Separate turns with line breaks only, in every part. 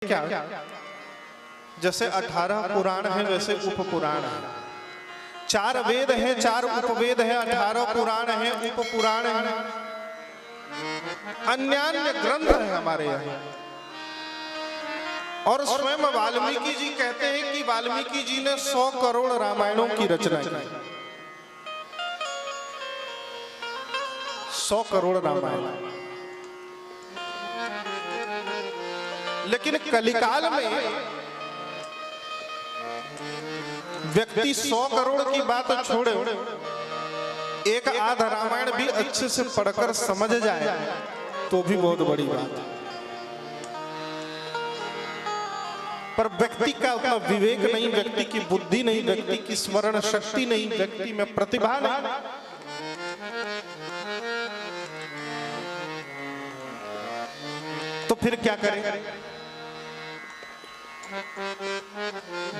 क्या जैसे 18 पुराण है वैसे उप पुराण है, 4 वेद है 4 उपवेद है, 18 पुराण है उप पुराण है, अन्य ग्रंथ है हमारे यहाँ। और स्वयं वाल्मीकि जी कहते हैं कि वाल्मीकि जी ने 100 करोड़ रामायणों की रचना की, 100 करोड़ रामायण। लेकिन कलिकाल में व्यक्ति 100 करोड़ की बात छोड़े, एक आध रामायण भी अच्छे से पढ़कर समझ जाए तो भी बहुत बड़ी बात है। पर व्यक्ति का उतना विवेक नहीं, व्यक्ति की बुद्धि नहीं, व्यक्ति की स्मरण शक्ति नहीं, व्यक्ति में प्रतिभा नहीं। तो फिर क्या करें?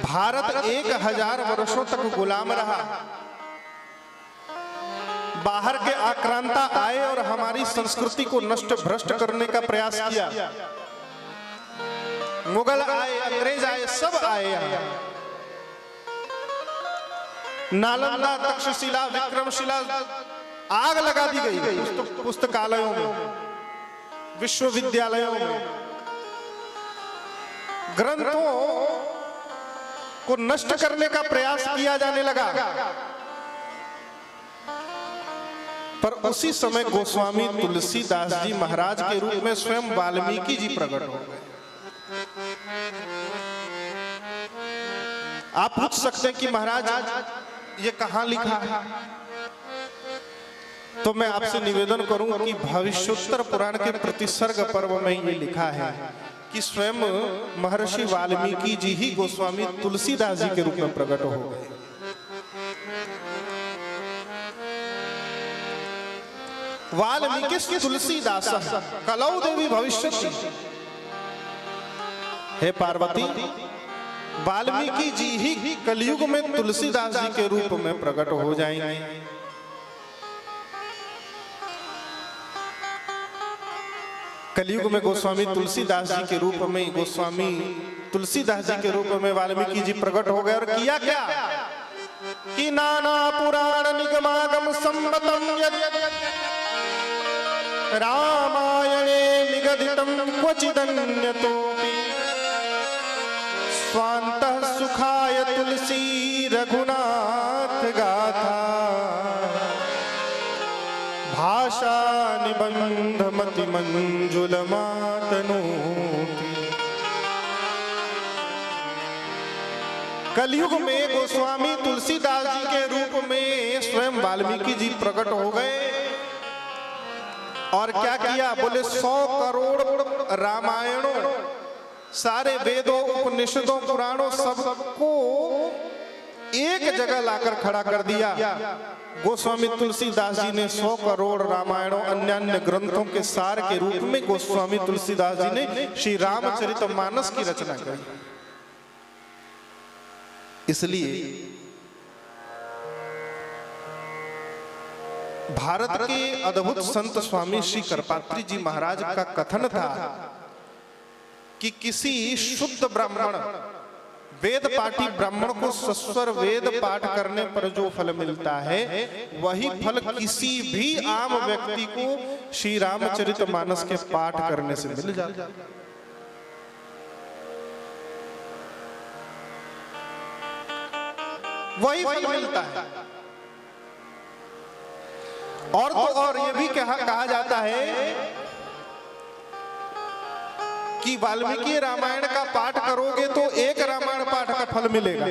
भारत 1000 वर्षों तक गुलाम रहा, बाहर के आक्रांता आए और हमारी संस्कृति को नष्ट भ्रष्ट करने का प्रयास किया। मुगल आए, अंग्रेज आए, सब आए यहाँ। नालंदा, तक्षशिला, विक्रमशिला आग लगा दी गई पुस्तकालयों में, विश्वविद्यालयों में। ग्रंथों को नष्ट करने का प्रयास किया जाने लगा। पर उसी समय गोस्वामी तुलसीदास जी महाराज के रूप में स्वयं वाल्मीकि जी प्रकट हो गए। आप पूछ सकते हैं कि महाराज ये कहां लिखा है? तो मैं आपसे निवेदन करूंगा कि भविष्योत्तर पुराण के प्रतिसर्ग पर्व में ये लिखा है कि स्वयं महर्षि वाल्मीकि जी ही गोस्वामी तुलसीदास जी के रूप में प्रकट हो गए। वाल्मीकि तुलसीदास कलौ देवी भविष्यति। हे पार्वती, वाल्मीकि जी ही कलयुग में तुलसीदास जी के रूप में प्रकट हो जाएंगे। कलयुग में गोस्वामी तुलसीदास जी के रूप में, गोस्वामी तुलसीदास जी के रूप में वाल्मीकि जी प्रकट हो गए। और किया क्या कि नाना पुराण निगमागम संवतम रामायणे निगदितम क्वचिदन्यतोपि स्वान्तः सुखाय तुलसी रघुनाथ गाथा भाषा निबंध मति मंजुल मातनोति। कलयुग में गोस्वामी तुलसीदास जी के रूप में स्वयं वाल्मीकि जी प्रकट हो गए। और क्या किया? बोले 100 करोड़ रामायणों, सारे वेदों, उपनिषदों, पुराणों सबको एक जगह लाकर खड़ा कर दिया। गोस्वामी तुलसीदास जी ने 100 करोड़ रामायणों अन्य ग्रंथों के सार के रूप में गोस्वामी तुलसीदास जी ने श्री रामचरितमानस की रचना की। इसलिए भारत के अद्भुत संत स्वामी श्री करपात्री जी महाराज का कथन था कि किसी शुद्ध ब्राह्मण, वेद पाठी ब्राह्मण को सस्वर वेद पाठ करने पर जो फल मिलता है, वही फल किसी भी आम व्यक्ति को श्री रामचरितमानस के पाठ करने से मिल जाता है। वही फल मिलता है। और तो और ये भी कहा जाता है कि वाल्मीकि रामायण का पाठ करोगे तो एक रामायण पाठ का फल मिलेगा,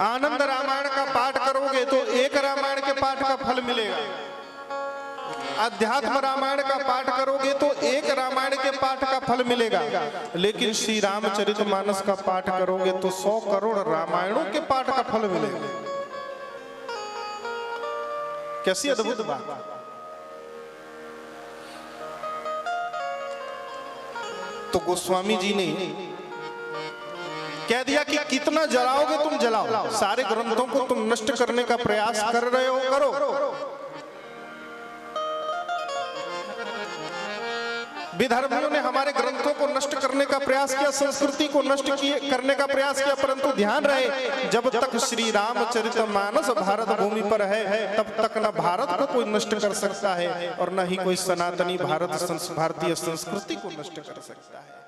आनंद रामायण का पाठ करोगे तो एक रामायण के पाठ का फल मिलेगा, अध्यात्म रामायण का पाठ करोगे तो एक रामायण के पाठ का फल मिलेगा। लेकिन श्री रामचरितमानस का पाठ करोगे तो 100 करोड़ रामायणों के पाठ का फल मिलेगा। कैसी अद्भुत बात! तो गोस्वामी जी ने कह दिया कि कितना जलाओगे तुम जलाओ, सारे ग्रंथों को तुम नष्ट करने का प्रयास कर रहे हो, करो। विधर्मियों ने हमारे ग्रंथों को नष्ट करने का प्रयास किया, संस्कृति को नष्ट करने का प्रयास किया, परंतु ध्यान रहे जब तक श्री रामचरितमानस भारत भूमि पर है तब तक न भारत को कोई नष्ट कर सकता है और न ही कोई सनातनी भारतीय संस्कृति को नष्ट कर सकता है।